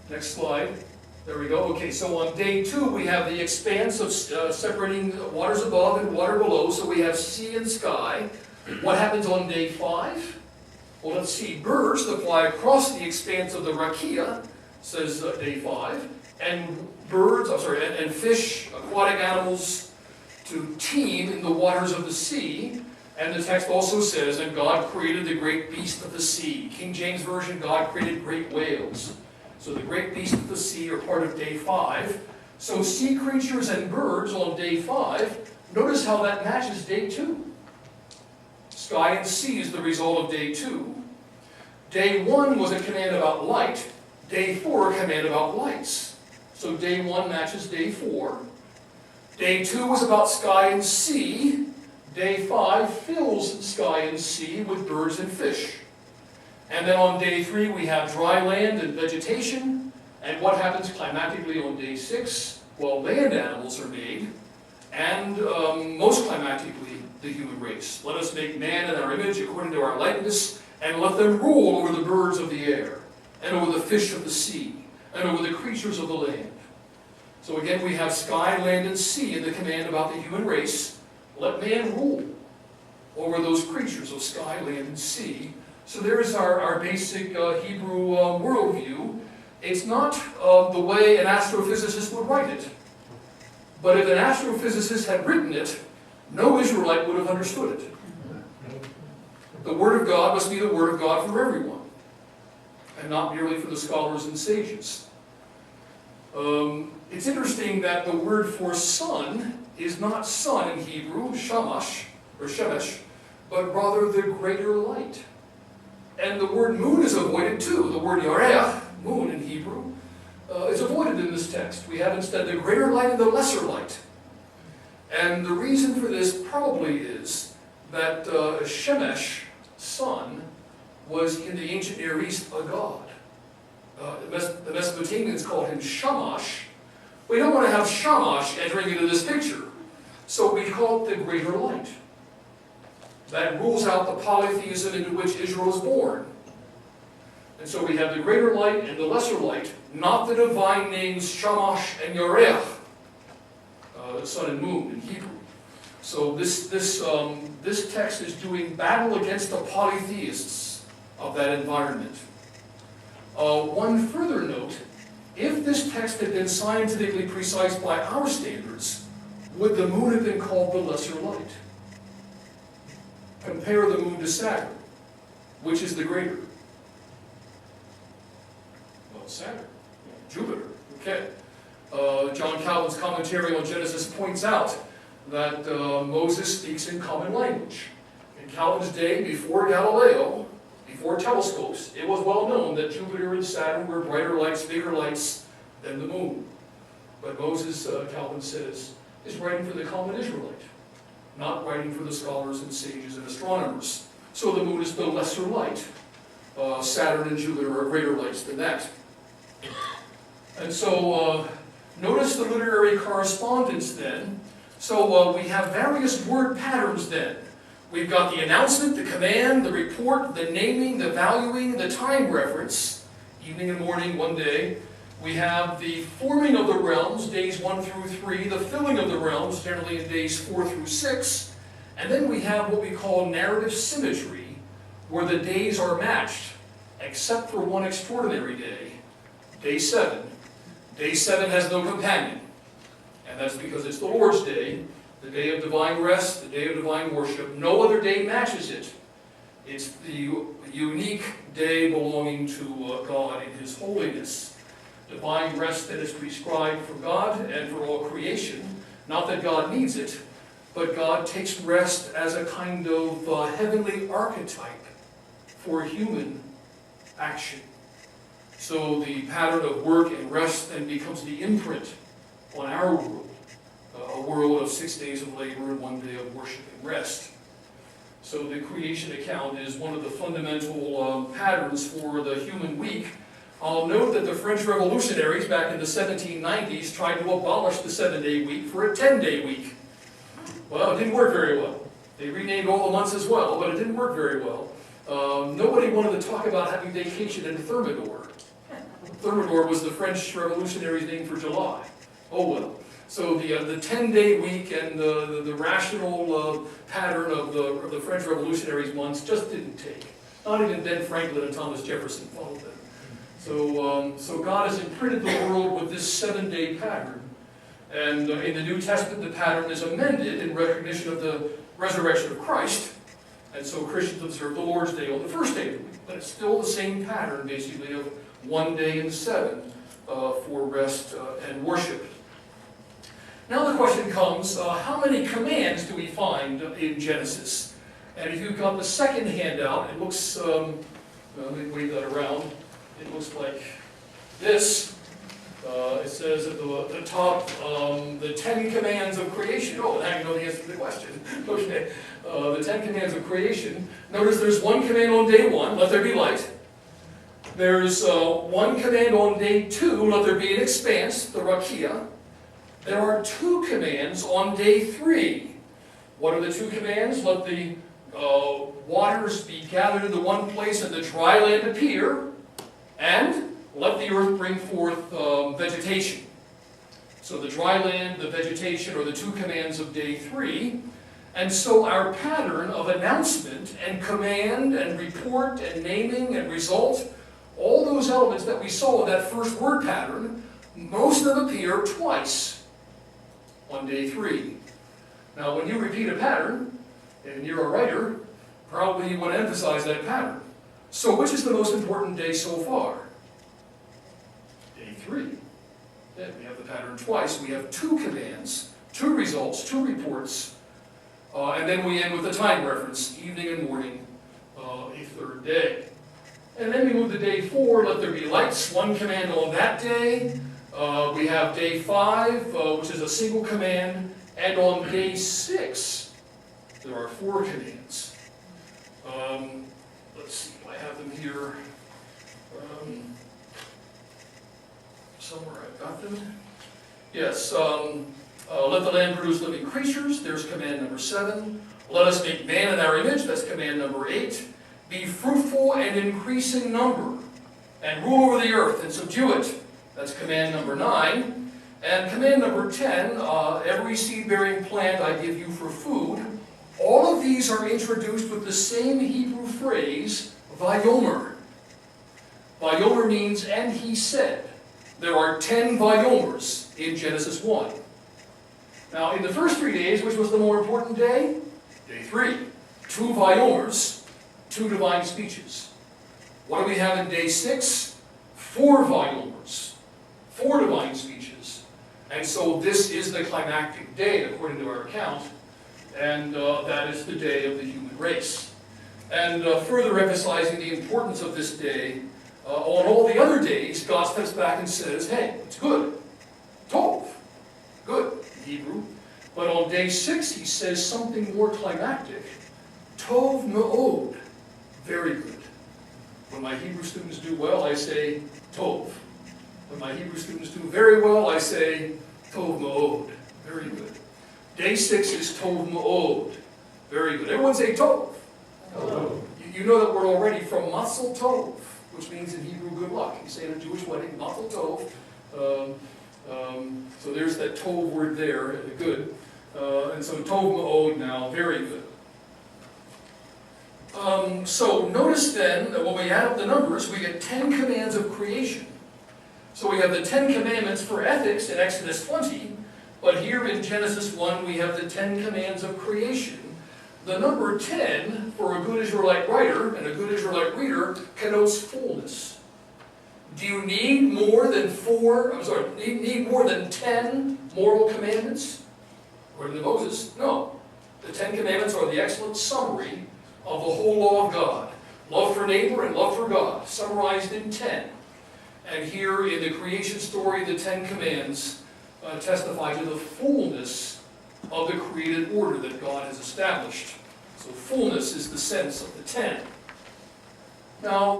Next slide. There we go. Okay, so on day 2 we have the expanse of separating waters above and water below. So we have sea and sky. What happens on day 5? Well, let's see. Birds that fly across the expanse of the rakia, says day 5, and and fish, aquatic animals, to teem in the waters of the sea. And the text also says, and God created the great beast of the sea. King James Version, God created great whales. So the great beasts of the sea are part of day 5. So sea creatures and birds on day 5, notice how that matches day 2. Sky and sea is the result of day 2. Day 1 was a command about light. Day 4, a command about lights. So day 1 matches day 4. Day 2 was about sky and sea. Day 5 fills sky and sea with birds and fish. And then on day 3 we have dry land and vegetation. And what happens climatically on day 6? Well, land animals are made, and most climatically the human race. Let us make man in our image according to our likeness, and let them rule over the birds of the air, and over the fish of the sea, and over the creatures of the land. So again, we have sky, land, and sea in the command about the human race. Let man rule over those creatures of sky, land, and sea. So there's our basic Hebrew worldview. It's not the way an astrophysicist would write it. But if an astrophysicist had written it, no Israelite would have understood it. The Word of God must be the Word of God for everyone, and not merely for the scholars and sages. It's interesting that the word for sun is not sun in Hebrew, shamash, or shemesh, but rather the greater light. And the word moon is avoided too. The word yareach, moon in Hebrew, is avoided in this text. We have instead the greater light and the lesser light. And the reason for this probably is that Shemesh, sun, was in the ancient Near East a god. The Mesopotamians called him Shamash. We don't want to have Shamash entering into this picture. So we call it the greater light. That rules out the polytheism into which Israel is born. And so we have the greater light and the lesser light, not the divine names Shamash and Yareach, the sun and moon in Hebrew. So this text is doing battle against the polytheists of that environment. One further note, if this text had been scientifically precise by our standards, would the moon have been called the lesser light? Compare the moon to Saturn. Which is the greater? Well, Saturn. Jupiter. Okay. John Calvin's commentary on Genesis points out that Moses speaks in common language. In Calvin's day, before Galileo, before telescopes, it was well known that Jupiter and Saturn were brighter lights, bigger lights than the moon. But Moses, Calvin says, is writing for the common Israelite, not writing for the scholars and sages and astronomers. So the moon is the lesser light. Saturn and Jupiter are greater lights than that. And so notice the literary correspondence then. So we have various word patterns then. We've got the announcement, the command, the report, the naming, the valuing, the time reference, evening and morning, one day. We have the forming of the realms, days 1 through 3, the filling of the realms, generally in days 4 through 6, and then we have what we call narrative symmetry, where the days are matched, except for one extraordinary day, day 7. Day 7 has no companion, and that's because it's the Lord's day, the day of divine rest, the day of divine worship. No other day matches it. It's the unique day belonging to God in His holiness. Divine rest that is prescribed for God and for all creation. Not that God needs it, but God takes rest as a kind of heavenly archetype for human action. So the pattern of work and rest then becomes the imprint on our world. A world of 6 days of labor and 1 day of worship and rest. So the creation account is one of the fundamental patterns for the human week. I'll note that the French revolutionaries back in the 1790s tried to abolish the 7-day week for a 10-day week. Well, it didn't work very well. They renamed all the months as well, but it didn't work very well. Nobody wanted to talk about having vacation in Thermidor. Thermidor was the French revolutionary's name for July. Oh well. So the 10-day week and the rational pattern of the French revolutionaries' months just didn't take. Not even Ben Franklin and Thomas Jefferson followed them. So God has imprinted the world with this 7-day pattern. And in the New Testament, the pattern is amended in recognition of the resurrection of Christ. And so Christians observe the Lord's Day on the first day of the week. But it's still the same pattern, basically, of 1 day in 7 for rest and worship. Now the question comes, how many commands do we find in Genesis? And if you've got the second handout, it looks, let me wave that around. It looks like this. It says at the top, the 10 commands of creation. Oh, now you know the answer to the question. Okay. The 10 commands of creation. Notice there's one command on day 1, let there be light. There's one command on day 2, let there be an expanse, the rakia. There are 2 commands on day 3. What are the 2 commands? Let the waters be gathered into one place and the dry land appear, and let the earth bring forth vegetation. So the dry land, the vegetation are the 2 commands of day 3. And so our pattern of announcement and command and report and naming and result, all those elements that we saw in that first word pattern, most of them appear twice on day 3. Now when you repeat a pattern, and you're a writer, probably you want to emphasize that pattern. So which is the most important day so far? Day 3. Yeah, we have the pattern twice. We have 2 commands, 2 results, 2 reports, and then we end with a time reference, evening and morning, a 3rd day. And then we move to day 4, let there be lights, 1 command on that day. We have day 5, which is a single command, and on day 6, there are 4 commands. Let's see, I have them here. Somewhere I've got them. Yes, let the land produce living creatures, there's command number 7. Let us make man in our image, that's command number 8. Be fruitful and increase in number, and rule over the earth and subdue it. That's command number 9. And command number 10, every seed-bearing plant I give you for food. All of these are introduced with the same Hebrew phrase, vayomer. Vayomer means, and he said. There are 10 vayomers in Genesis 1. Now, in the first 3 days, which was the more important day? Day 3. 2 vayomers, 2 divine speeches. What do we have in day 6? 4 vayomers, 4 divine speeches. And so this is the climactic day, according to our account, and that is the day of the human race. And further emphasizing the importance of this day, on all the other days, God steps back and says, hey, it's good. Tov. Good, in Hebrew. But on day 6, he says something more climactic. Tov me'od. Very good. When my Hebrew students do well, I say Tov. When my Hebrew students do very well, I say Tov me'od. Very good. Day 6 is Tov me'od. Very good. Everyone say Tov. Tov. You know that word already from Mazel Tov, which means in Hebrew good luck. You say in a Jewish wedding, Mazel Tov. So there's that Tov word there, good. And so Tov me'od now, very good. So notice then that when we add up the numbers, we get 10 commands of creation. So we have the 10 commandments for ethics in Exodus 20, but here in Genesis 1 we have the 10 commands of creation. The number 10, for a good Israelite writer and a good Israelite reader, connotes fullness. Do you need more than need more than 10 moral commandments? According to Moses, no. The 10 commandments are the excellent summary of the whole law of God. Love for neighbor and love for God, summarized in 10. And here in the creation story, the 10 commands testify to the fullness of the created order that God has established. So fullness is the sense of the 10. Now,